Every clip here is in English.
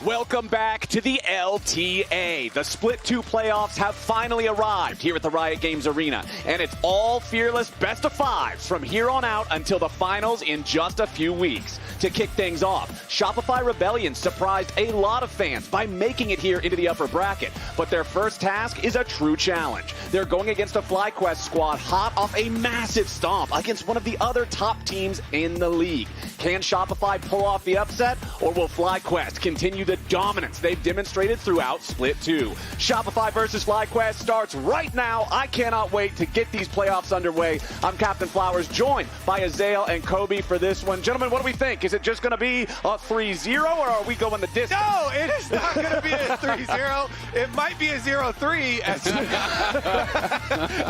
Welcome back to the LTA. The Split 2 playoffs have finally arrived here at the Riot Games Arena, and it's all fearless best of fives from here on out until the finals in just a few weeks. To kick things off, Shopify Rebellion surprised a lot of fans by making it here into the upper bracket, but their first task is a true challenge. They're going against a FlyQuest squad hot off a massive stomp against one of the other top teams in the league. Can Shopify pull off the upset, or will FlyQuest continue the dominance they've demonstrated throughout Split 2? Shopify versus FlyQuest starts right now. I cannot wait to get these playoffs underway. I'm Captain Flowers, joined by Azael and Kobe for this one. Gentlemen, what do we think? Is it just going to be a 3-0, or are we going the distance? No, it is not going to be a 3-0. It might be a 0-3,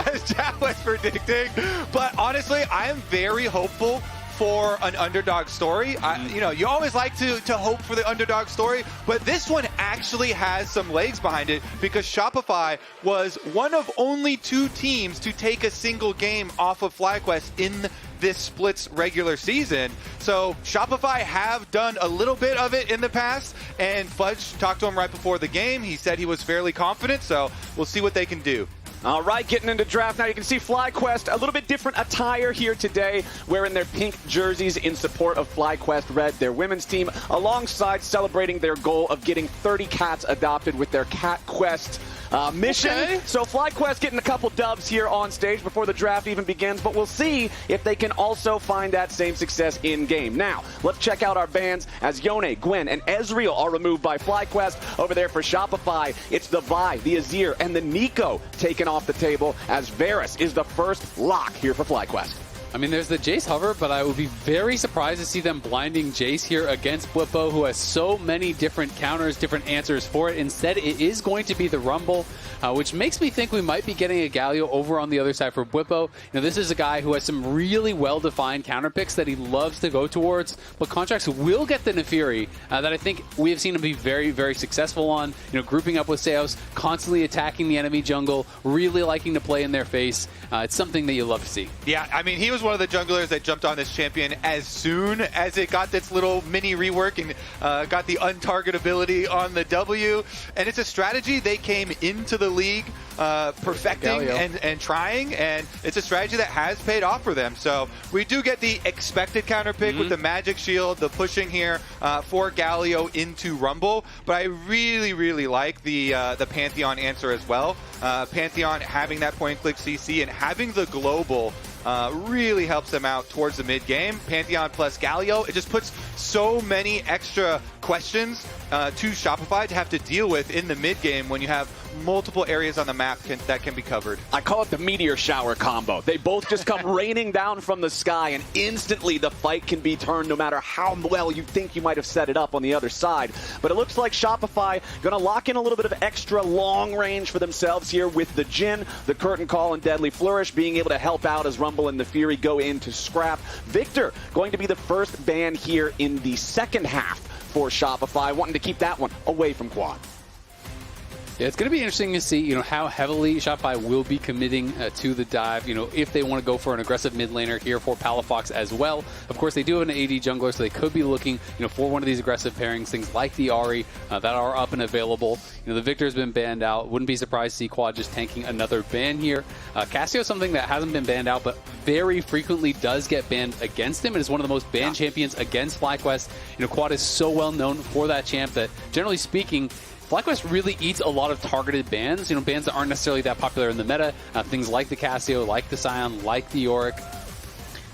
as Jack was predicting. But honestly, I am very hopeful for an underdog story. You always like to hope for the underdog story, but this one actually has some legs behind it because Shopify was one of only 2 teams to take a single game off of FlyQuest in this Split's regular season. So Shopify have done a little bit of it in the past, and Fudge talked to him right before the game. He said he was fairly confident, so we'll see what they can do. All right, getting into draft now. You can see FlyQuest, a little bit different attire here today, wearing their pink jerseys in support of FlyQuest Red, their women's team, alongside celebrating their goal of getting 30 cats adopted with their Cat Quest mission. Okay. So FlyQuest getting a couple dubs here on stage before the draft even begins, but we'll see if they can also find that same success in-game. Now, let's check out our bans as Yone, Gwen, and Ezreal are removed by FlyQuest. Over there for Shopify, it's the Vi, the Azir, and the Nico taken off the table as Varus is the first lock here for FlyQuest. I mean, there's the Jace hover, but I would be very surprised to see them blinding Jace here against Bwipo, who has so many different counters, different answers for it. Instead, it is going to be the Rumble, which makes me think we might be getting a Galio over on the other side for Bwipo. This is a guy who has some really well-defined counter picks that he loves to go towards, but Contractz will get the Naafiri that I think we have seen him be very, very successful on. Grouping up with Seos, constantly attacking the enemy jungle, really liking to play in their face. It's something that you love to see. Yeah, I mean, he was one of the junglers that jumped on this champion as soon as it got this little mini rework and got the untargetability on the W. And it's a strategy they came into the league perfecting and trying, and it's a strategy that has paid off for them. So we do get the expected counter pick with the magic shield, the pushing here for Galio into Rumble, but I really, really like the Pantheon answer as well. Pantheon having that point-and-click CC and having the global really helps them out towards the mid-game. Pantheon plus Galio, it just puts so many extra questions to Shopify to have to deal with in the mid-game when you have multiple areas on the map that can be covered. I call it the meteor shower combo. They both just come raining down from the sky, and instantly the fight can be turned no matter how well you think you might have set it up on the other side. But it looks like Shopify going to lock in a little bit of extra long range for themselves here with the Jhin, the Curtain Call, and Deadly Flourish being able to help out as Rumble and Naafiri go into scrap. Victor going to be the first ban here in the second half for Shopify, wanting to keep that one away from Quad. Yeah, it's going to be interesting to see, how heavily Shopify will be committing to the dive, if they want to go for an aggressive mid laner here for Palafox as well. Of course, they do have an AD jungler, so they could be looking, for one of these aggressive pairings, things like the Ahri that are up and available. The Victor's been banned out. Wouldn't be surprised to see Quad just tanking another ban here. Cassio is something that hasn't been banned out, but very frequently does get banned against him. It is one of the most banned champions against FlyQuest. Quad is so well known for that champ that, generally speaking, FlyQuest really eats a lot of targeted bans, bans that aren't necessarily that popular in the meta, things like the Cassio, like the Scion, like the Yorick.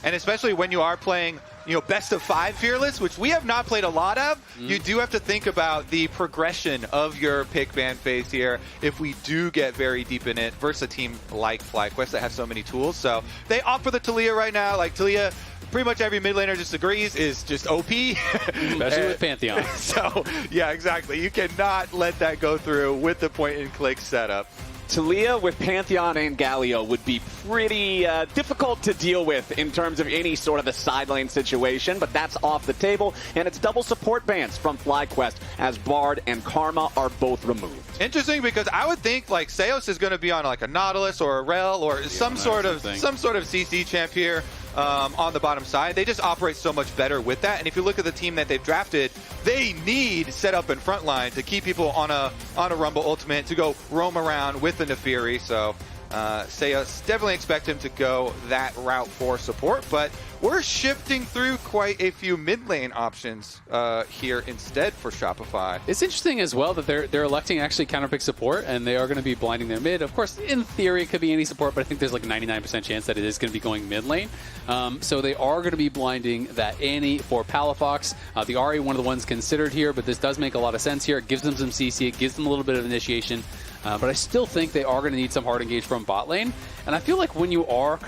And especially when you are playing, best of 5 Fearless, which we have not played a lot of, you do have to think about the progression of your pick ban phase here if we do get very deep in it versus a team like FlyQuest that has so many tools. So they opt for the Taliyah right now. Like Taliyah, pretty much every mid laner just agrees, is just OP. Especially with Pantheon. So, yeah, exactly. You cannot let that go through with the point-and-click setup. Taliyah with Pantheon and Galio would be pretty difficult to deal with in terms of any sort of a side lane situation, but that's off the table, and it's double support bans from FlyQuest as Bard and Karma are both removed. Interesting, because I would think like Seos is going to be on like a Nautilus or a Rel or some sort of CC champ here. on the bottom side. They just operate so much better with that. And if you look at the team that they've drafted, they need setup and frontline to keep people on a Rumble Ultimate to go roam around with the Naafiri. So definitely expect him to go that route for support, but we're shifting through quite a few mid lane options here instead for Shopify. It's interesting as well that they're electing actually counterpick support, and they are going to be blinding their mid. Of course, in theory, it could be any support, but I think there's like a 99% chance that it is going to be going mid lane. So they are going to be blinding that Annie for Palafox. The Ahri, one of the ones considered here, but this does make a lot of sense here. It gives them some CC, it gives them a little bit of initiation. But I still think they are going to need some hard engage from bot lane. And I feel like when you are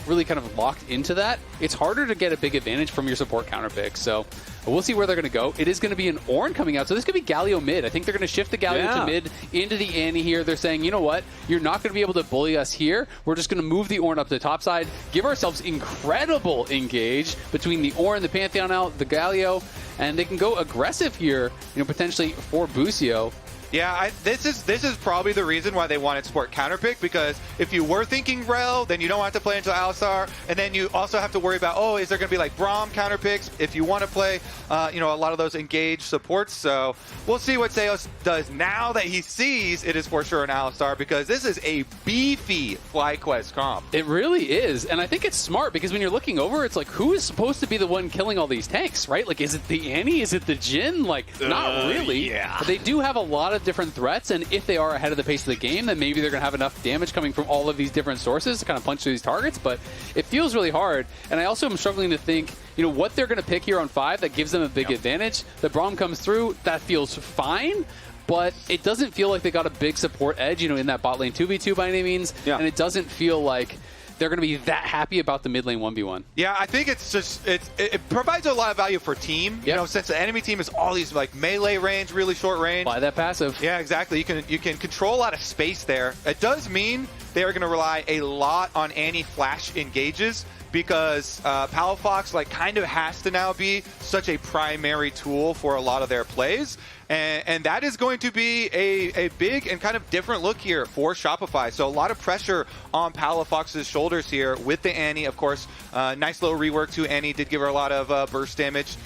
really locked into that, it's harder to get a big advantage from your support counterpick. So we'll see where they're going to go. It is going to be an Ornn coming out. So this could be Galio mid. I think they're going to shift the Galio to mid into the Annie here. They're saying, you know what? You're not going to be able to bully us here. We're just going to move the Ornn up to the top side, give ourselves incredible engage between the Ornn, the Pantheon out, the Galio, and they can go aggressive here, potentially for Busio. Yeah, this is probably the reason why they wanted support counterpick, because if you were thinking Rel, then you don't have to play into Alistar, and then you also have to worry about, is there going to be like Braum counterpicks if you want to play, a lot of those engaged supports. So we'll see what Seoul does now that he sees it is for sure an Alistar, because this is a beefy FlyQuest comp. It really is, and I think it's smart because when you're looking over, it's like, who is supposed to be the one killing all these tanks, right? Like, is it the Annie? Is it the Jhin? Like, not really. Yeah. But they do have a lot of different threats, and if they are ahead of the pace of the game, then maybe they're going to have enough damage coming from all of these different sources to kind of punch through these targets, but it feels really hard. And I also am struggling to think, what they're going to pick here on 5 that gives them a big advantage. The Braum comes through, that feels fine, but it doesn't feel like they got a big support edge, in that bot lane 2v2 by any means, and it doesn't feel like they're going to be that happy about the mid lane 1v1. Yeah, I think it's just it provides a lot of value for team. Since the enemy team is all these like melee range, really short range. Buy that passive. Yeah, exactly. You can control a lot of space there. It does mean they are going to rely a lot on Annie flash engages, because Palafox kind of has to now be such a primary tool for a lot of their plays. And that is going to be a big and kind of different look here for Shopify. So a lot of pressure on Palafox's shoulders here with the Annie. Of course, nice little rework to Annie. Did give her a lot of burst damage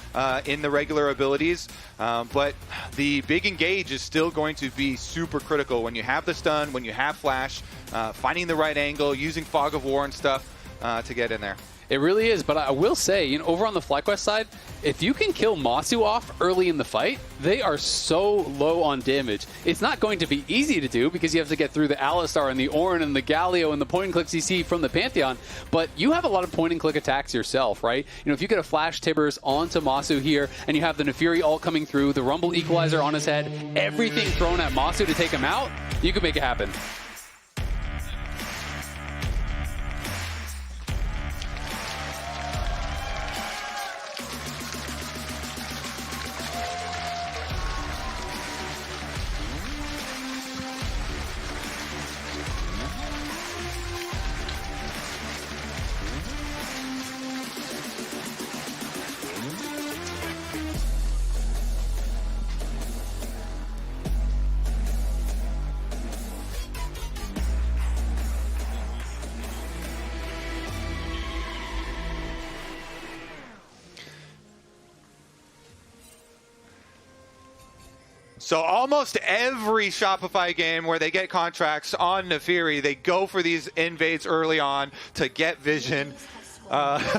in the regular abilities. But the big engage is still going to be super critical when you have the stun, when you have flash, finding the right angle, using Fog of War and stuff to get in there. It really is, but I will say, over on the FlyQuest side, if you can kill Massu off early in the fight, they are so low on damage. It's not going to be easy to do because you have to get through the Alistar and the Ornn and the Galio and the point-and-click CC from the Pantheon, but you have a lot of point-and-click attacks yourself, right? If you get a Flash Tibbers onto Massu here, and you have the Naafiri all coming through, the Rumble Equalizer on his head, everything thrown at Massu to take him out, you can make it happen. So almost every Shopify game where they get Contractz on Naafiri, they go for these invades early on to get vision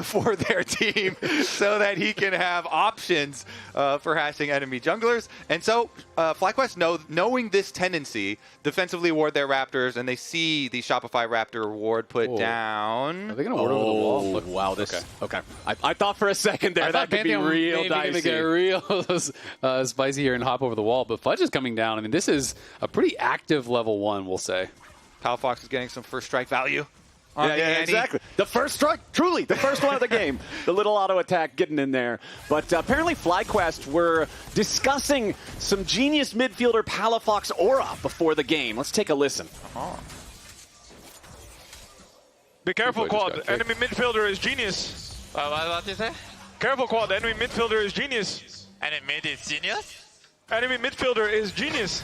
for their team so that he can have options for hashing enemy junglers. And so FlyQuest, knowing this tendency, defensively ward their Raptors, and they see the Shopify Raptor ward put down. Are they going to ward over the wall? Look, wow, this. Okay. I thought for a second there that could be real dicey. Maybe get real spicy here and hop over the wall, but Fudge is coming down. I mean, this is a pretty active level 1, we'll say. Palafox is getting some first strike value. Yeah, exactly. The first strike, truly, the first one of the game. The little auto attack getting in there. But apparently FlyQuest were discussing some genius midfielder Palafox aura before the game. Let's take a listen. Be careful, Quad. Enemy midfielder is genius. What did you say? Careful, Quad. Enemy midfielder is genius. Enemy mid is genius? Enemy midfielder is genius.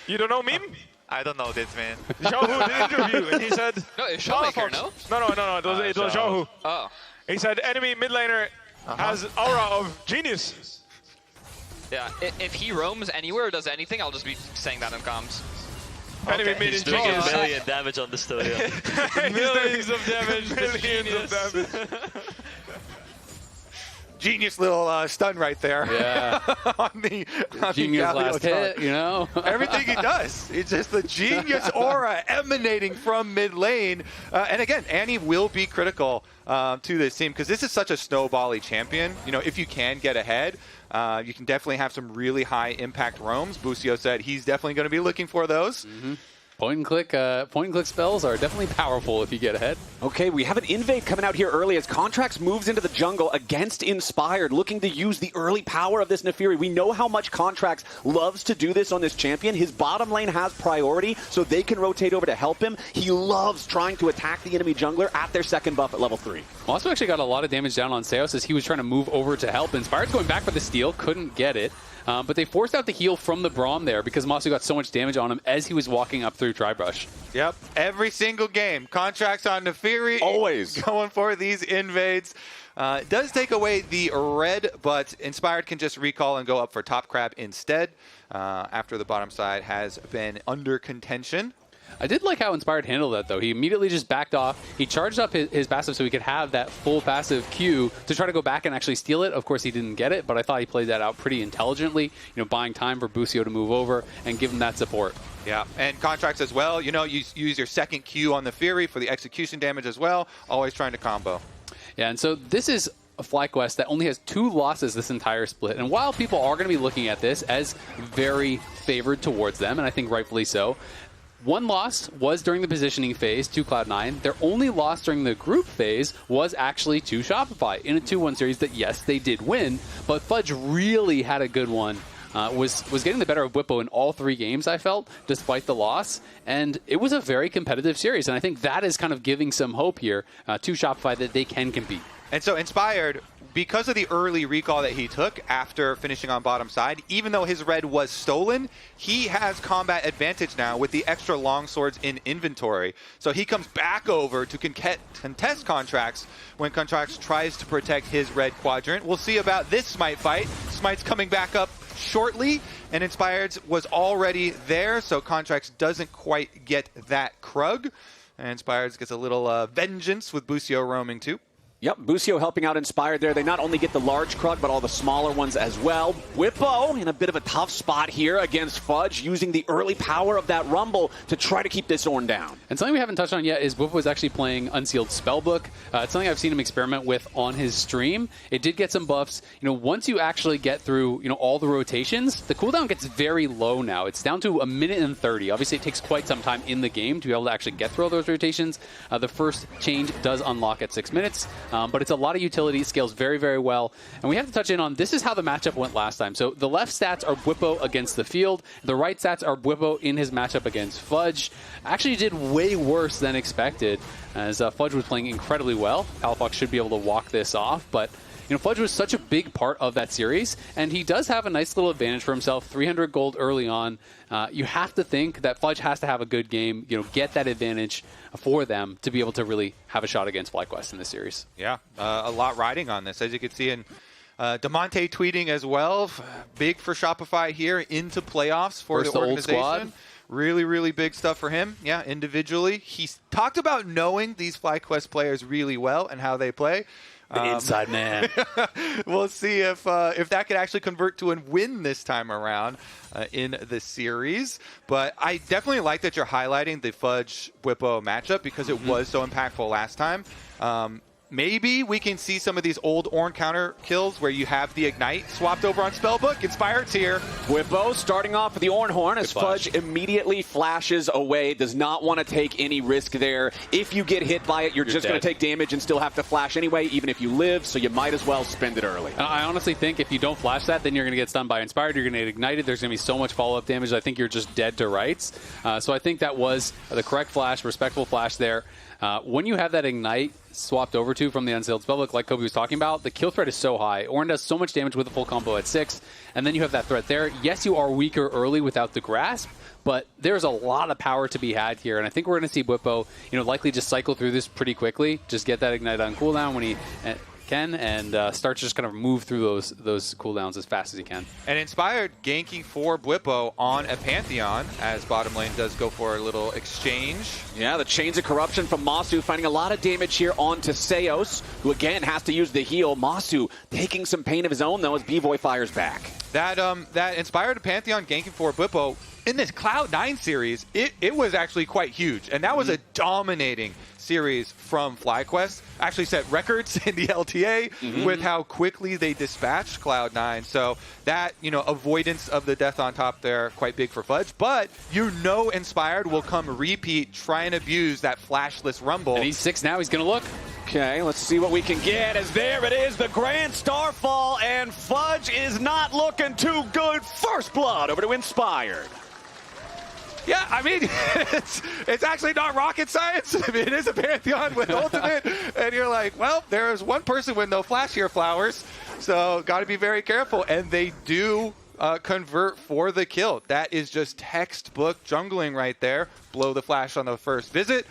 You don't know meme? I don't know this, man. Xiaohu did an interview and he said... No, it's Showmaker, no? No. It was Xiaohu. Oh. He said enemy mid laner has aura of genius. Yeah, if he roams anywhere or does anything, I'll just be saying that in comms. Enemy mid is He's doing genius. a million damage on this still, yeah. Millions of damage. Millions of damage. Genius little stun right there. Yeah. on the Genius Galio last hit, you know? Everything he does. It's just the genius aura emanating from mid lane. And again, Annie will be critical to this team because this is such a snowbally champion. You know, if you can get ahead, you can definitely have some really high impact roams. Busio said he's definitely going to be looking for those. Point and click spells are definitely powerful if you get ahead. Okay, we have an invade coming out here early as Contractz moves into the jungle against Inspired, looking to use the early power of this Naafiri. We know how much Contractz loves to do this on this champion. His bottom lane has priority, so they can rotate over to help him. He loves trying to attack the enemy jungler at their second buff at level 3. Also actually got a lot of damage down on Seos as he was trying to move over to help. Inspired's going back for the steal, couldn't get it. But they forced out the heal from the Braum there because Massu got so much damage on him as he was walking up through Tribrush. Yep, every single game. Contractz on Naafiri. Always. Going for these invades. It does take away the red, but Inspired can just recall and go up for top crab instead after the bottom side has been under contention. I did like how Inspired handled that, though. He immediately just backed off. He charged up his passive so he could have that full passive Q to try to go back and actually steal it. Of course, he didn't get it, but I thought he played that out pretty intelligently, you know, buying time for Busio to move over and give him that support. Yeah, and Contractz as well. You know, you use your second Q on the Fury for the execution damage as well. Always trying to combo. Yeah, and so this is a FlyQuest that only has 2 losses this entire split. And while people are going to be looking at this as very favored towards them, and I think rightfully so, one loss was during the positioning phase to Cloud9. Their only loss during the group phase was actually to Shopify in a 2-1 series that, yes, they did win, but Fudge really had a good one. Was getting the better of Bwipo in all 3 games, I felt, despite the loss. And it was a very competitive series, and I think that is kind of giving some hope here to Shopify that they can compete. And so Inspired, because of the early recall that he took after finishing on bottom side, even though his red was stolen, he has combat advantage now with the extra longswords in inventory. So he comes back over to contest Contractz when Contractz tries to protect his red quadrant. We'll see about this Smite fight. Smite's coming back up shortly, and Inspired's was already there, so Contractz doesn't quite get that Krug. And Inspired's gets a little vengeance with Busio roaming too. Yep, Busio helping out Inspired there. They not only get the large Krug, but all the smaller ones as well. Bwipo in a bit of a tough spot here against Fudge, using the early power of that Rumble to try to keep this Ornn down. And something we haven't touched on yet is Bwipo is actually playing Unsealed Spellbook. It's something I've seen him experiment with on his stream. It did get some buffs. You know, once you actually get through, you know, all the rotations, the cooldown gets very low now. It's down to 1 minute and 30. Obviously, it takes quite some time in the game to be able to actually get through all those rotations. The first change does unlock at 6 minutes, but it's a lot of utility. It scales very, very well. And we have to touch in on, this is how the matchup went last time. So the left stats are Bwipo against the field. The right stats are Bwipo in his matchup against Fudge. Actually did way worse than expected, as Fudge was playing incredibly well. Palafox should be able to walk this off, but you know, Fudge was such a big part of that series, and he does have a nice little advantage for himself. 300 gold early on. You have to think that Fudge has to have a good game, you know, get that advantage for them to be able to really have a shot against FlyQuest in this series. Yeah, a lot riding on this, as you can see in DeMonte tweeting as well. Big for Shopify here into playoffs for the organization. Old squad. Really, really big stuff for him. Yeah, individually. He's talked about knowing these FlyQuest players really well and how they play. The inside man. We'll see if that could actually convert to a win this time around in the series. But I definitely like that you're highlighting the Fudge Bwipo matchup because it was so impactful last time. Maybe we can see some of these old Ornn counter kills where you have the Ignite swapped over on Spellbook. Inspired's here. Bwipo starting off with the Ornn Horn as Fudge immediately flashes away. Does not want to take any risk there. If you get hit by it, you're just going to take damage and still have to flash anyway, even if you live, so you might as well spend it early. I honestly think if you don't flash that, then you're going to get stunned by Inspired, you're going to get ignited, there's going to be so much follow-up damage, I think you're just dead to rights. So I think that was the correct flash, respectful flash there. When you have that Ignite, swapped over to from the Unsealed Spellbook, like Kobe was talking about, the kill threat is so high. Ornn does so much damage with a full combo at 6, and then you have that threat there. Yes, you are weaker early without the grasp, but there's a lot of power to be had here, and I think we're going to see Bwipo, likely just cycle through this pretty quickly, just get that Ignite on cooldown when he can, and start to just kind of move through those cooldowns as fast as he can. And Inspired ganking for Bwipo on a Pantheon, as bottom lane does go for a little exchange. Yeah, the Chains of Corruption from Massu finding a lot of damage here onto Seos, who again has to use the heal. Massu taking some pain of his own, though, as Bvoy fires back. That Inspired Pantheon ganking for Bwipo in this Cloud9 series, it was actually quite huge. And that was a dominating series from FlyQuest. Actually set records in the LTA with how quickly they dispatched Cloud9. So that, avoidance of the death on top there, quite big for Fudge. But Inspired will come repeat, try and abuse that flashless Rumble. And he's 6 now, he's going to look. Okay, let's see what we can get, as there it is, the Grand Starfall, and Fudge is not looking too good. First blood over to Inspired. Yeah, I mean, it's actually not rocket science. I mean, it is a Pantheon with ultimate, and you're like, well, there's one person with no flash here, Flowers, so got to be very careful. And they do convert for the kill. That is just textbook jungling right there. Blow the flash on the first visit,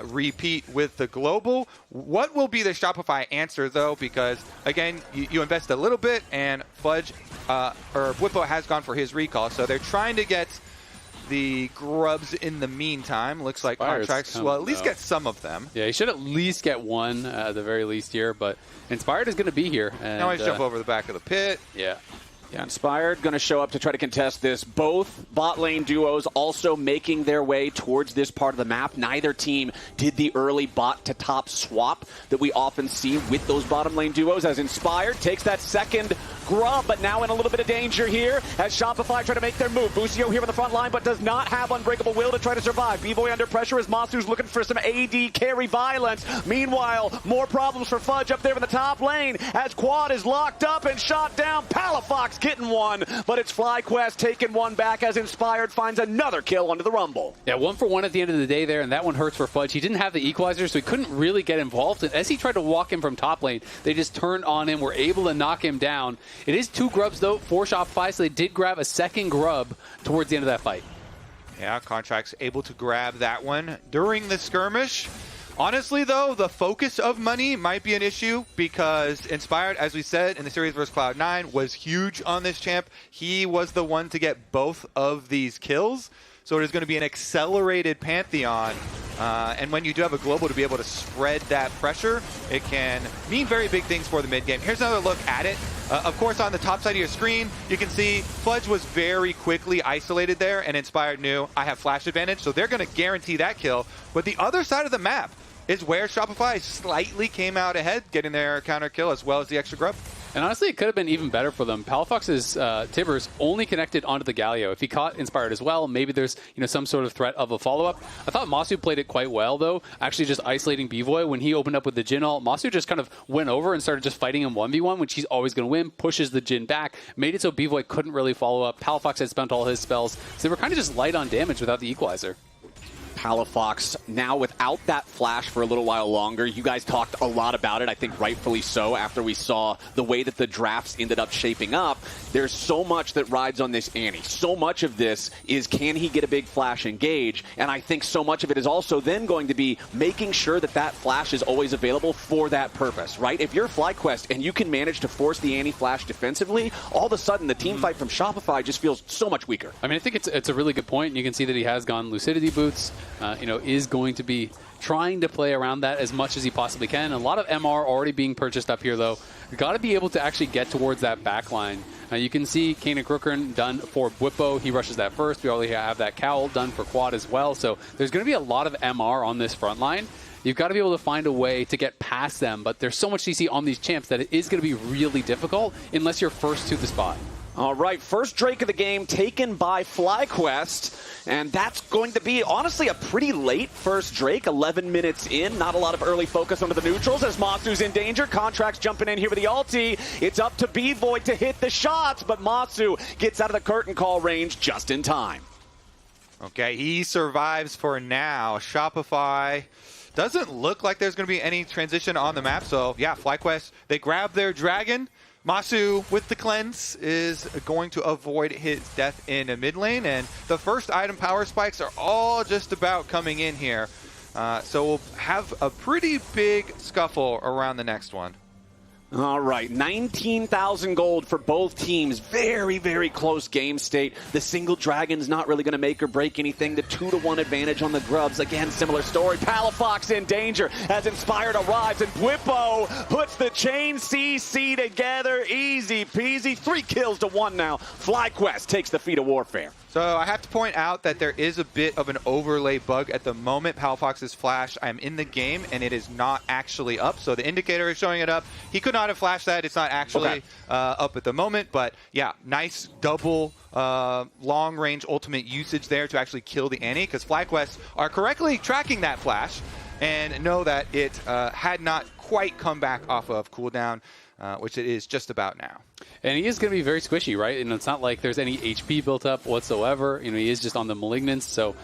repeat with the global. What will be the Shopify answer, though? Because, again, you invest a little bit, and Fudge, or Bwipo has gone for his recall, so they're trying to get the grubs in the meantime. Looks like Contractz will at least get some of them. Yeah, he should at least get one at the very least here, but Inspired is going to be here. And, now he's jump over the back of the pit. Yeah. Yeah, Inspired going to show up to try to contest this. Both bot lane duos also making their way towards this part of the map. Neither team did the early bot to top swap that we often see with those bottom lane duos, as Inspired takes that second grub, but now in a little bit of danger here as Shopify try to make their move. Busio here on the front line, but does not have Unbreakable Will to try to survive. Bvoy under pressure as Massu's looking for some AD carry violence. Meanwhile, more problems for Fudge up there in the top lane as Quad is locked up and shot down. Palafox getting one, but it's FlyQuest taking one back as Inspired finds another kill onto the Rumble. Yeah, 1 for 1 at the end of the day there, and that one hurts for Fudge. He didn't have the equalizer, so he couldn't really get involved. And as he tried to walk him from top lane, they just turned on him, were able to knock him down. It is 2 grubs, though, for Shopify, so they did grab a second grub towards the end of that fight. Yeah, Contractz able to grab that one during the skirmish. Honestly, though, the focus of money might be an issue because Inspired, as we said, in the series versus Cloud9, was huge on this champ. He was the one to get both of these kills. So it is going to be an accelerated Pantheon. And when you do have a global to be able to spread that pressure, it can mean very big things for the mid game. Here's another look at it. Of course, on the top side of your screen, you can see Fudge was very quickly isolated there, and Inspired knew I have flash advantage, so they're going to guarantee that kill. But the other side of the map is where Shopify slightly came out ahead, getting their counter kill as well as the extra grub. And honestly, it could have been even better for them. Palafox's Tibbers only connected onto the Galio. If he caught Inspired as well, maybe there's some sort of threat of a follow-up. I thought Massu played it quite well, though, actually just isolating Bvoy. When he opened up with the Jhin ult, Massu just kind of went over and started just fighting him 1v1, which he's always going to win, pushes the Jhin back, made it so Bvoy couldn't really follow up. Palafox had spent all his spells, so they were kind of just light on damage without the equalizer. Palafox now without that flash for a little while longer. You guys talked a lot about it, I think rightfully so, after we saw the way that the drafts ended up shaping up. There's so much that rides on this ante. So much of this is, can he get a big flash engage? And I think so much of it is also then going to be making sure that that flash is always available for that purpose, right? If you're FlyQuest and you can manage to force the anti-flash defensively, all of a sudden the team fight from Shopify just feels so much weaker. I mean, I think it's a really good point, and you can see that he has gone Lucidity boots, is going to be trying to play around that as much as he possibly can. A lot of MR already being purchased up here, though. You've got to be able to actually get towards that back line. You can see Kanan Crookern done for Bwipo. He rushes that first. We already have that cowl done for Quad as well. So there's going to be a lot of MR on this front line. You've got to be able to find a way to get past them, but there's so much CC on these champs that it is going to be really difficult unless you're first to the spot. All right, first Drake of the game taken by FlyQuest, and that's going to be, honestly, a pretty late first Drake, 11 minutes in. Not a lot of early focus onto the neutrals as Massu's in danger. Contractz jumping in here with the ulti. It's up to Bvoy to hit the shots, but Massu gets out of the curtain call range just in time. Okay, he survives for now. Shopify doesn't look like there's going to be any transition on the map. So yeah, FlyQuest, they grab their dragon. Massu with the cleanse is going to avoid his death in a mid lane, and the first item power spikes are all just about coming in here. So we'll have a pretty big scuffle around the next one. All right, 19,000 gold for both teams. Very, very close game state. The single dragon's not really going to make or break anything. The 2-1 advantage on the grubs. Again, similar story. Palafox in danger as Inspired arrives, and Bwipo puts the chain CC together. Easy peasy. 3 kills to 1 now. FlyQuest takes the feat of warfare. So I have to point out that there is a bit of an overlay bug at the moment. Palafox's flash, I'm in the game, and it is not actually up. So the indicator is showing it up. He could not have flashed that. It's not actually up at the moment. But yeah, nice double long-range ultimate usage there to actually kill the Annie, because FlyQuest are correctly tracking that flash and know that it had not quite come back off of cooldown, which it is just about now. And he is going to be very squishy, right? And it's not like there's any HP built up whatsoever. You know, he is just on the Malignance, so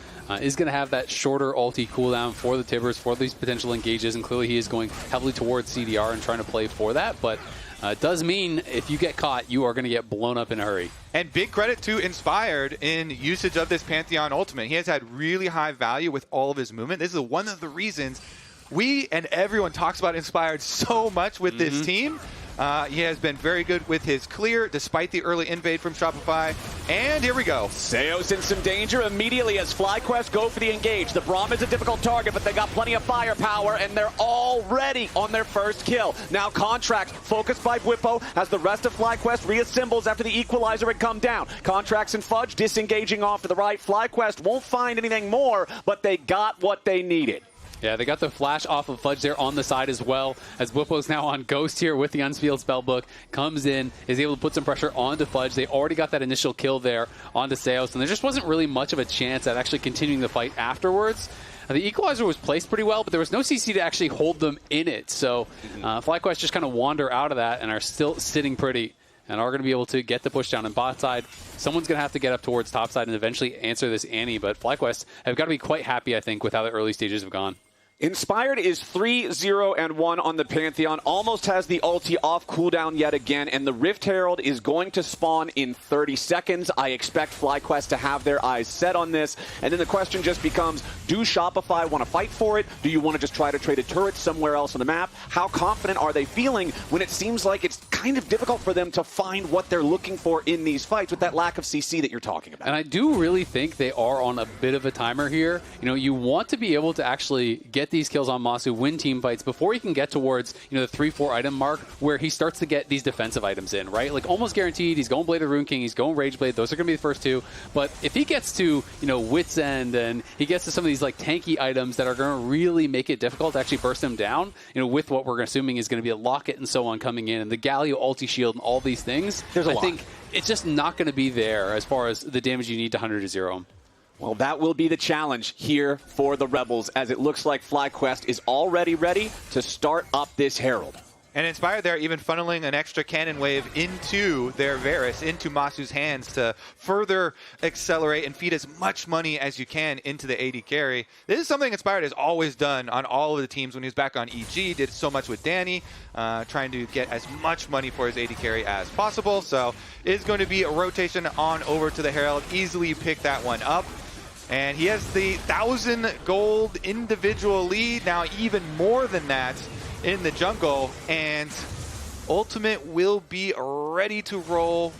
is going to have that shorter ulti cooldown for the Tibbers, for these potential engages, and clearly he is going heavily towards CDR and trying to play for that. But it does mean if you get caught, you are going to get blown up in a hurry. And big credit to Inspired in usage of this Pantheon ultimate. He has had really high value with all of his movement. This is one of the reasons we and everyone talks about Inspired so much with this team. He has been very good with his clear, despite the early invade from Shopify. And here we go. Seoul's in some danger immediately as FlyQuest go for the engage. The Braum is a difficult target, but they got plenty of firepower, and they're already on their first kill. Now Contractz, focused by Bwipo, as the rest of FlyQuest reassembles after the equalizer had come down. Contractz and Fudge disengaging off to the right. FlyQuest won't find anything more, but they got what they needed. Yeah, they got the flash off of Fudge there on the side as well, as Bwipo's now on Ghost here with the Unsealed Spellbook, comes in, is able to put some pressure onto Fudge. They already got that initial kill there onto Seoul, and there just wasn't really much of a chance at actually continuing the fight afterwards. The equalizer was placed pretty well, but there was no CC to actually hold them in it, so FlyQuest just kind of wander out of that and are still sitting pretty, and are going to be able to get the push down on bot side. Someone's going to have to get up towards top side and eventually answer this Annie, but FlyQuest have got to be quite happy, I think, with how the early stages have gone. Inspired is 3-0-1 on the Pantheon, almost has the ulti off cooldown yet again, and the Rift Herald is going to spawn in 30 seconds. I expect FlyQuest to have their eyes set on this, and then the question just becomes, do Shopify want to fight for it? Do you want to just try to trade a turret somewhere else on the map? How confident are they feeling when it seems like it's kind of difficult for them to find what they're looking for in these fights with that lack of CC that you're talking about? And I do really think they are on a bit of a timer here. You know, you want to be able to actually get these kills on Massu, win team fights before he can get towards, you know, the 3-4 item mark where he starts to get these defensive items in, right? Like almost guaranteed. He's going Blade of Rune King, he's going Rage Blade. Those are going to be the first two. But if he gets to, you know, Wit's End and he gets to some of these like tanky items that are going to really make it difficult to actually burst him down, you know, with what we're assuming is going to be a Locket and so on coming in, and the Galio ulti shield and all these things, I think it's just not going to be there as far as the damage you need to 100 to 0 him. Well, that will be the challenge here for the Rebels, as it looks like FlyQuest is already ready to start up this Herald. And Inspired there, even funneling an extra cannon wave into their Varus, into Massu's hands to further accelerate and feed as much money as you can into the AD carry. This is something Inspired has always done on all of the teams. When he was back on EG, did so much with Danny, trying to get as much money for his AD carry as possible. So it's going to be a rotation on over to the Herald. Easily pick that one up. And he has the 1,000 gold individual lead, now even more than that in the jungle, and ultimate will be ready to roll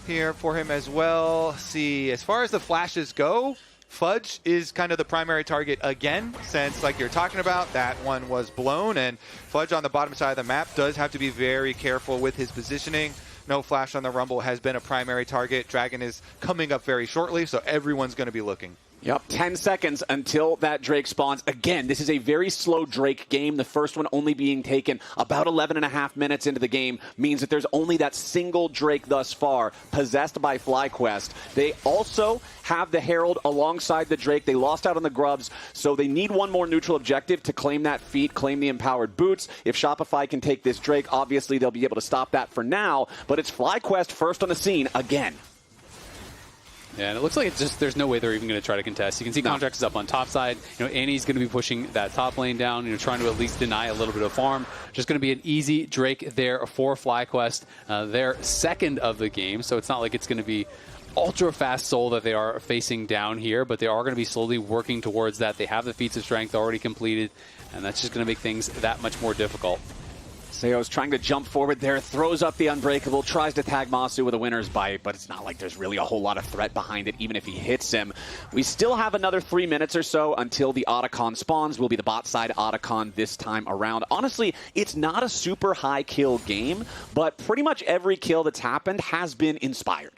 here for him as well. See, as far as the flashes go, Fudge is kind of the primary target again, since like you're talking about, that one was blown, and Fudge on the bottom side of the map does have to be very careful with his positioning. No flash on the Rumble has been a primary target. Dragon is coming up very shortly, so everyone's going to be looking. Yep, 10 seconds until that Drake spawns. Again, this is a very slow Drake game. The first one only being taken about 11.5 minutes into the game means that there's only that single Drake thus far, possessed by FlyQuest. They also have the Herald alongside the Drake. They lost out on the Grubs, so they need one more neutral objective to claim that feat, claim the Empowered Boots. If Shopify can take this Drake, obviously they'll be able to stop that for now, but it's FlyQuest first on the scene again. Yeah, and it looks like it's just there's no way they're even going to try to contest. You can see Contractz is up on top side. Annie's going to be pushing that top lane down, trying to at least deny a little bit of farm. Just going to be an easy Drake there for FlyQuest. Their second of the game, so it's not like it's going to be ultra fast Soul that they are facing down here, but they are going to be slowly working towards that. They have the feats of strength already completed, and that's just going to make things that much more difficult. Seo's trying to jump forward there, throws up the Unbreakable, tries to tag Massu with a winner's bite, but it's not like there's really a whole lot of threat behind it, even if he hits him. We still have another 3 minutes or so until the Otacon spawns. Will be the bot side Otacon this time around. Honestly, it's not a super high kill game, but pretty much every kill that's happened has been inspired.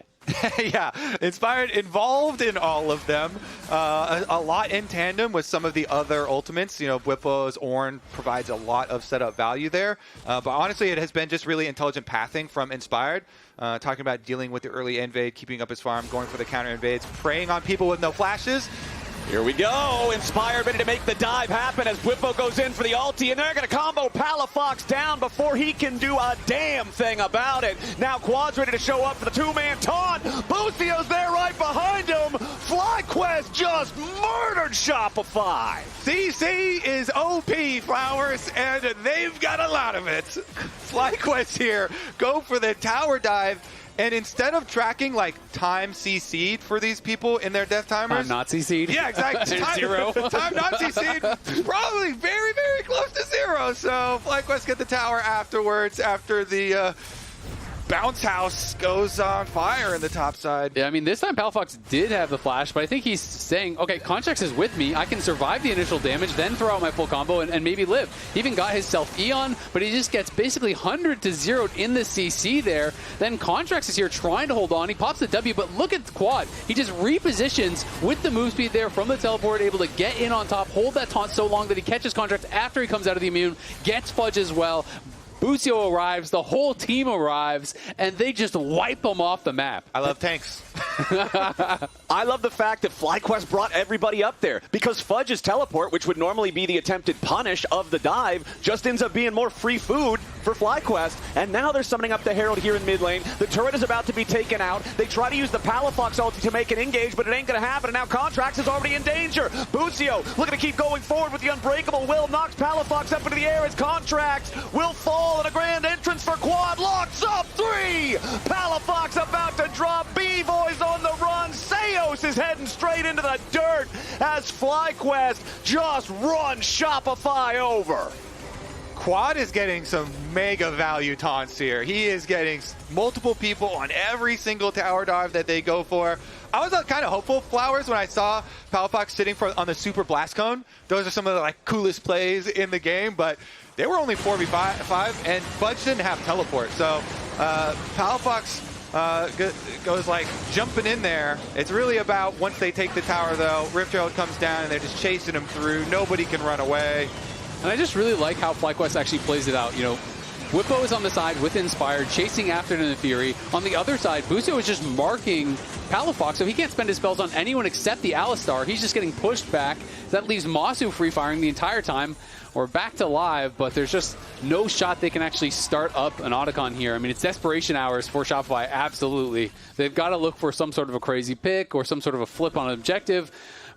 Yeah, Inspired involved in all of them. A lot in tandem with some of the other ultimates. Bwipo's Ornn provides a lot of setup value there. But honestly, it has been just really intelligent pathing from Inspired. Talking about dealing with the early invade, keeping up his farm, going for the counter invades, preying on people with no flashes. Here we go. Inspired ready to make the dive happen as Bwipo goes in for the ulti, and they're going to combo Palafox down before he can do a damn thing about it. Now Quad's ready to show up for the two-man taunt. Busio's there right behind him. FlyQuest just murdered Shopify. CC is OP, Flowers, and they've got a lot of it. FlyQuest here go for the tower dive. And instead of tracking time CC'd for these people in their death timers. Time not CC'd. Yeah, exactly. Zero. Time not CC'd. Probably very, very close to 0. So FlyQuest get the tower afterwards after the bounce house goes on fire in the top side. Yeah, I mean, this time Palafox did have the flash, but I think he's saying, okay, Contractz is with me. I can survive the initial damage, then throw out my full combo and maybe live. He even got his self-Eon, but he just gets basically 100 to 0'd in the CC there. Then Contractz is here trying to hold on. He pops the W, but look at the Quad. He just repositions with the move speed there from the teleport, able to get in on top, hold that taunt so long that he catches Contractz after he comes out of the immune, gets Fudge as well. Busio arrives, the whole team arrives, and they just wipe them off the map. I love tanks. I love the fact that FlyQuest brought everybody up there because Fudge's teleport, which would normally be the attempted punish of the dive, just ends up being more free food for FlyQuest. And now they're summoning up the Herald here in mid lane. The turret is about to be taken out. They try to use the Palafox ulti to make an engage, but it ain't going to happen. And now Contractz is already in danger. Busio looking to keep going forward with the Unbreakable. Will knocks Palafox up into the air as Contractz will fall, and a grand entrance for Quad. Locks up 3. Palafox about to drop. Bvoy's on the run. Seos is heading straight into the dirt as FlyQuest just runs Shopify over. Quad is getting some mega value taunts here. He is getting multiple people on every single tower dive that they go for. I was kind of hopeful, Flowers, when I saw Palafox sitting on the super blast cone. Those are some of the coolest plays in the game, but they were only 4v5, and Fudge didn't have teleport. So Palafox goes jumping in there. It's really about once they take the tower, though, Rift Herald comes down and they're just chasing him through. Nobody can run away. And I just really like how FlyQuest actually plays it out. Bwipo is on the side with Inspired, chasing after Naafiri. On the other side, Busio is just marking Palafox, so he can't spend his spells on anyone except the Alistar. He's just getting pushed back. That leaves Massu free-firing the entire time. We're back to live, but there's just no shot they can actually start up an Otacon here. I mean, it's desperation hours for Shopify, absolutely. They've got to look for some sort of a crazy pick or some sort of a flip on an objective.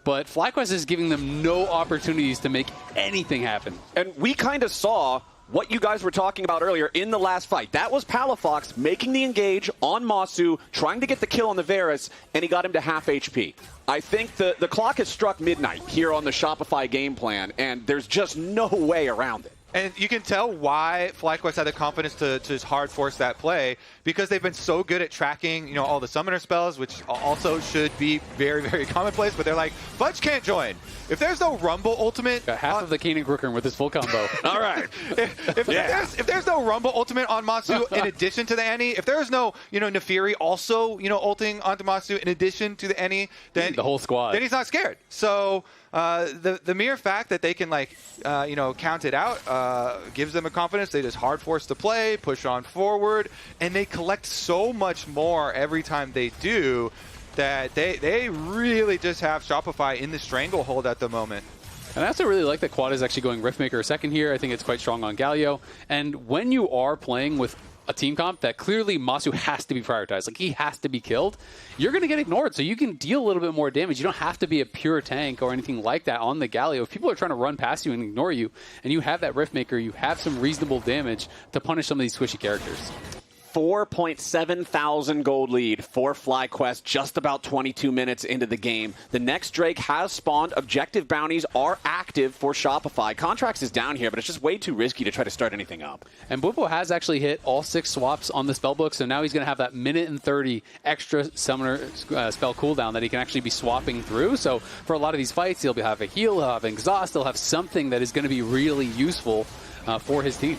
But FlyQuest is giving them no opportunities to make anything happen. And we kind of saw what you guys were talking about earlier in the last fight. That was Palafox making the engage on Massu, trying to get the kill on the Varus, and he got him to half HP. I think the clock has struck midnight here on the Shopify game plan, and there's just no way around it. And you can tell why FlyQuest had the confidence to hard force that play, because they've been so good at tracking, all the summoner spells, which also should be very, very commonplace. But they're like, Fudge can't join. If there's no Rumble ultimate, got half of the Kanan Crookern with his full combo. All right. If there's no Rumble ultimate on Massu in addition to the Annie, if there's no Naafiri also ulting onto Massu in addition to the Annie, then the whole squad. Then he's not scared. So the mere fact that they can count it out gives them a confidence. They just hard force the play, push on forward, and they collect so much more every time they do that they really just have Shopify in the stranglehold at the moment. And I also really like that Quad is actually going Riftmaker a second here. I think it's quite strong on Galio. And when you are playing with a team comp that clearly Massu has to be prioritized. Like, he has to be killed. You're going to get ignored, so you can deal a little bit more damage. You don't have to be a pure tank or anything like that on the Galio. If people are trying to run past you and ignore you, and you have that Riftmaker, you have some reasonable damage to punish some of these squishy characters. 4.7 thousand gold lead for FlyQuest just about 22 minutes into the game. The next Drake has spawned. Objective bounties are active for Shopify. Contractz is down here, but it's just way too risky to try to start anything up. And Bwipo has actually hit all 6 swaps on the spellbook, so now he's going to have that minute and 30 extra summoner spell cooldown that he can actually be swapping through. So for a lot of these fights, he'll have a heal, he'll have exhaust, he'll have something that is going to be really useful for his team.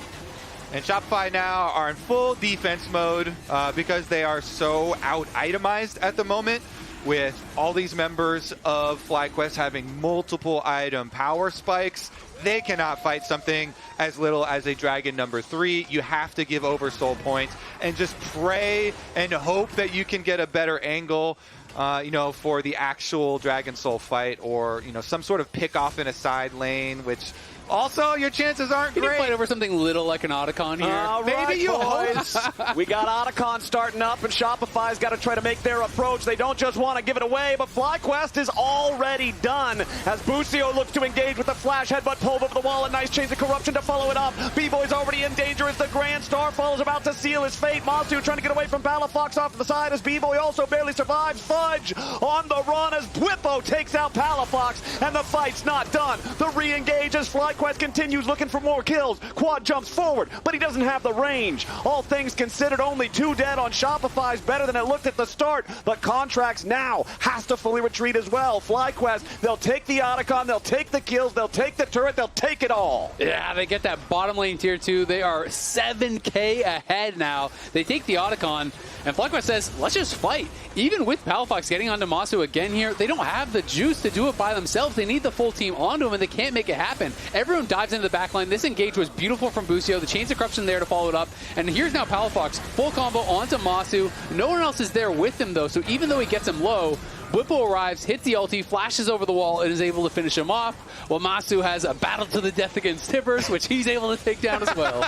And Shopify now are in full defense mode because they are so out-itemized at the moment, with all these members of FlyQuest having multiple item power spikes. They cannot fight something as little as a Dragon number 3. You have to give over soul points and just pray and hope that you can get a better angle for the actual Dragon Soul fight, or, some sort of pick off in a side lane, which also your chances aren't Can great. you fight over something little like an Otacon here? All right, Maybe you boys. We got Otacon starting up, and Shopify's got to try to make their approach. They don't just want to give it away, but FlyQuest is already done as Busio looks to engage with the flash headbutt pulled over the wall. A nice chains of corruption to follow it up. Bvoy's already in danger as the Grand Starfall is about to seal his fate. Massu trying to get away from Palafox off to the side as Bvoy also barely survives. Fudge on the run as Bwipo takes out Palafox, and the fight's not done. The re-engage as FlyQuest continues looking for more kills. Quad jumps forward, but he doesn't have the range. All things considered, only 2 dead on Shopify's better than it looked at the start, but Contractz now has to fully retreat as well. FlyQuest, they'll take the Otacon, they'll take the kills, they'll take the turret, they'll take it all. Yeah, they get that bottom lane tier 2. They are 7k ahead now. They take the Otacon, and FlyQuest says, let's just fight. Even with Palafox getting onto Massu again here, they don't have the juice to do it by themselves. They need the full team onto him, and they can't make it happen. Everyone dives into the backline. This engage was beautiful from Busio. The chains of corruption there to follow it up. And here's now Palafox, full combo onto Massu. No one else is there with him, though, so even though he gets him low, Bwipo arrives, hits the ulti, flashes over the wall, and is able to finish him off, while Massu has a battle to the death against Tibbers, which he's able to take down as well.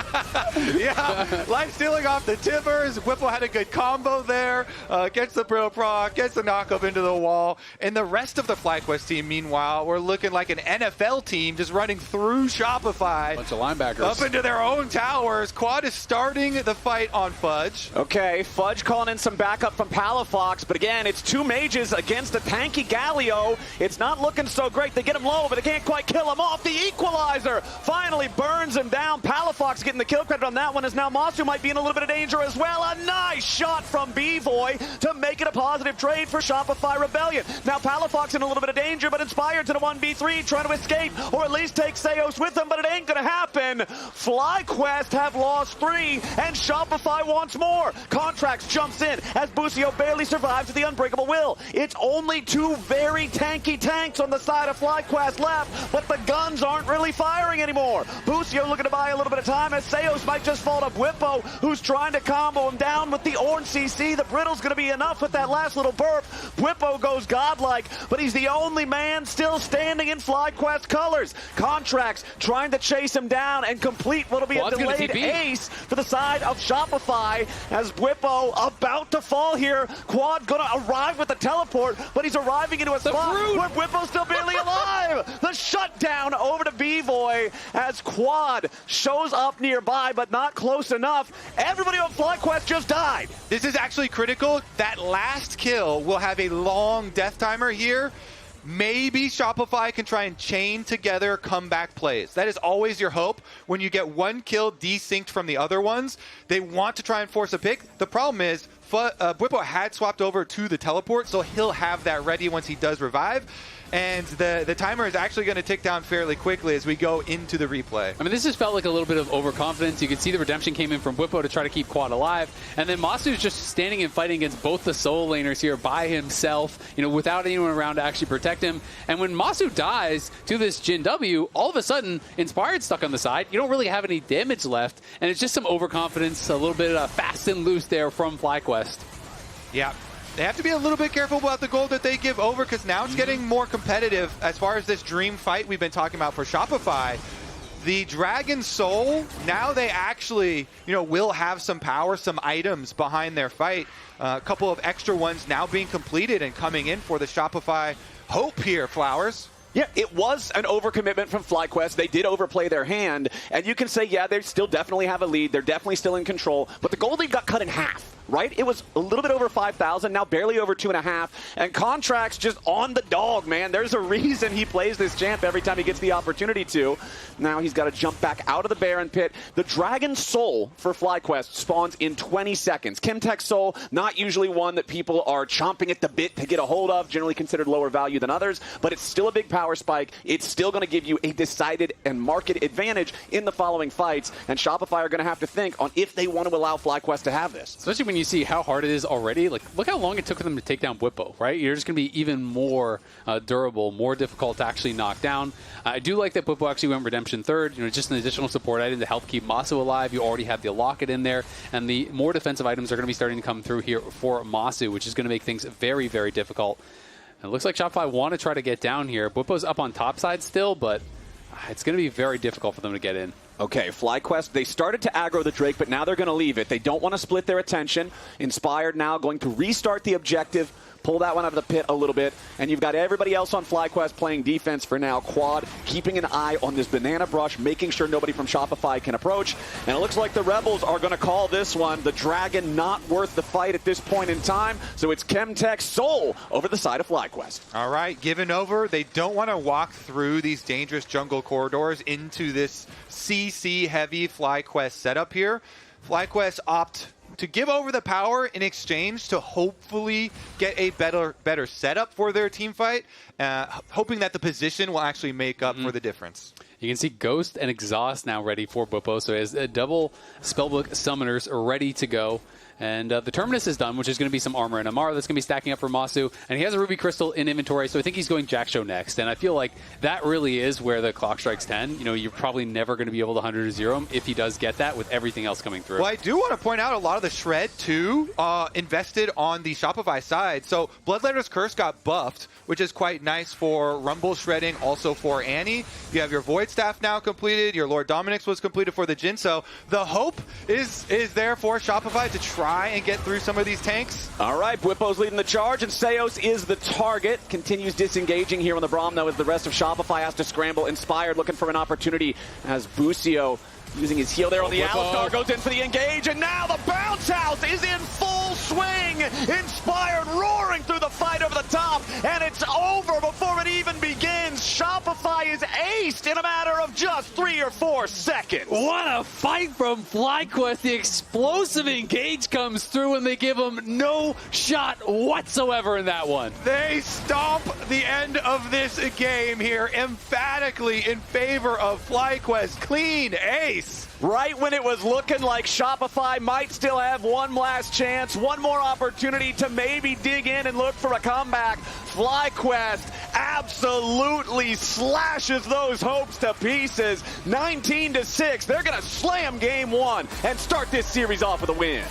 Yeah, life stealing off the Tibbers. Bwipo had a good combo there. Gets the Bro proc, gets the knock up into the wall. And the rest of the FlyQuest team, meanwhile, we're looking like an NFL team just running through Shopify. Bunch of linebackers. Up into their own towers. Quad is starting the fight on Fudge. Okay, Fudge calling in some backup from Palafox, but again, it's 2 mages against a tanky Galio. It's not looking so great. They get him low, but they can't quite kill him off. The equalizer finally burns him down. Palafox getting the kill credit on that one, as now Massu might be in a little bit of danger as well. A nice shot from Bvoy to make it a positive trade for Shopify Rebellion. Now Palafox in a little bit of danger, but inspired to the 1v3, trying to escape, or at least take Seoul with him, but it ain't gonna happen. FlyQuest have lost 3, and Shopify wants more. Contractz jumps in as Busio barely survives with the Unbreakable Will. It's only 2 very tanky tanks on the side of FlyQuest left, but the guns aren't really firing anymore. Busio looking to buy a little bit of time as Seoul might just fall to Bwipo, who's trying to combo him down with the Ornn CC. The Brittle's going to be enough with that last little burp. Bwipo goes godlike, but he's the only man still standing in FlyQuest colors. Contractz trying to chase him down and complete what'll be a delayed ace for the side of Shopify as Bwipo about to fall here. Quad gonna arrive with the teleport, but he's arriving into a spot where Bwipo's still barely alive. The shutdown over to Bvoy as Quad shows up nearby, but not close enough. Everybody on FlyQuest just died. This is actually critical. That last kill will have a long death timer here. Maybe Shopify can try and chain together comeback plays. That is always your hope. When you get one kill desynced from the other ones, they want to try and force a pick. The problem is Bwipo had swapped over to the teleport, so he'll have that ready once he does revive. And the timer is actually going to tick down fairly quickly as we go into the replay. I mean, this just felt like a little bit of overconfidence. You could see the redemption came in from Bwipo to try to keep Quad alive. And then Massu's just standing and fighting against both the Soul laners here by himself, without anyone around to actually protect him. And when Massu dies to this Jhin W, all of a sudden, Inspired's stuck on the side. You don't really have any damage left. And it's just some overconfidence, a little bit fast and loose there from FlyQuest. Yeah. They have to be a little bit careful about the gold that they give over, because now it's getting more competitive as far as this dream fight we've been talking about for Shopify. The Dragon Soul, now they actually, will have some power, some items behind their fight. A couple of extra ones now being completed and coming in for the Shopify hope here, Flowers. Yeah, it was an overcommitment from FlyQuest. They did overplay their hand, and you can say, yeah, they still definitely have a lead. They're definitely still in control, but the gold lead got cut in half. Right? It was a little bit over 5,000, now barely over 2.5. And Contractz just on the dog, man. There's a reason he plays this champ every time he gets the opportunity to. Now he's got to jump back out of the Baron pit. The Dragon Soul for FlyQuest spawns in 20 seconds. Chemtech Soul, not usually one that people are chomping at the bit to get a hold of, generally considered lower value than others, but it's still a big power spike. It's still going to give you a decided and market advantage in the following fights, and Shopify are going to have to think on if they want to allow FlyQuest to have this. Especially when you see how hard it is already. Like, look how long it took them to take down Bwipo, right? You're just going to be even more durable, more difficult to actually knock down. I do like that Bwipo actually went Redemption third, just an additional support item to help keep Massu alive. You already have the Locket in there, and the more defensive items are going to be starting to come through here for Massu, which is going to make things very, very difficult. And it looks like Shopify want to try to get down here. Bwipo's up on top side still, but it's going to be very difficult for them to get in. Okay, FlyQuest, they started to aggro the Drake, but now they're going to leave it. They don't want to split their attention. Inspired now going to restart the objective, pull that one out of the pit a little bit, and you've got everybody else on FlyQuest playing defense for now. Quad keeping an eye on this banana brush, making sure nobody from Shopify can approach. And it looks like the Rebels are going to call this one the Dragon not worth the fight at this point in time. So it's Chemtech Soul over the side of FlyQuest. All right, given over. They don't want to walk through these dangerous jungle corridors into this CC-heavy FlyQuest setup here. FlyQuest opt to give over the power in exchange to hopefully get a better setup for their team fight, hoping that the position will actually make up for the difference. You can see Ghost and Exhaust now ready for Bwipo, so he has a double Spellbook Summoners ready to go. And the Terminus is done, which is going to be some armor and Amara that's going to be stacking up for Massu. And he has a Ruby Crystal in inventory, so I think he's going Jack Show next. And I feel like that really is where the clock strikes 10. You're probably never going to be able to 100-0 him if he does get that with everything else coming through. Well, I do want to point out a lot of the Shred, too, invested on the Shopify side. So Bloodletter's Curse got buffed, which is quite nice for Rumble shredding, also for Annie. You have your Void Staff now completed. Your Lord Dominix was completed for the Jhin. So the hope is there for Shopify to try and get through some of these tanks. All right, Bwipo's leading the charge, and Seos is the target. Continues disengaging here on the Braum, though, as the rest of Shopify has to scramble. Inspired looking for an opportunity as Busio using his heal there on the Alistar, goes in for the engage, and now the bounce house is in full swing. Inspired roaring through the fight over the top, and it's over before it even begins. Shopify is aced in a matter of just 3 or 4 seconds. What a fight from FlyQuest. The explosive engage comes through, and they give him no shot whatsoever in that one. They stomp the end of this game here emphatically in favor of FlyQuest. Clean ace. Right when it was looking like Shopify might still have one last chance, one more opportunity to maybe dig in and look for a comeback, FlyQuest absolutely slashes those hopes to pieces. 19-6. They're going to slam game 1 and start this series off with a win.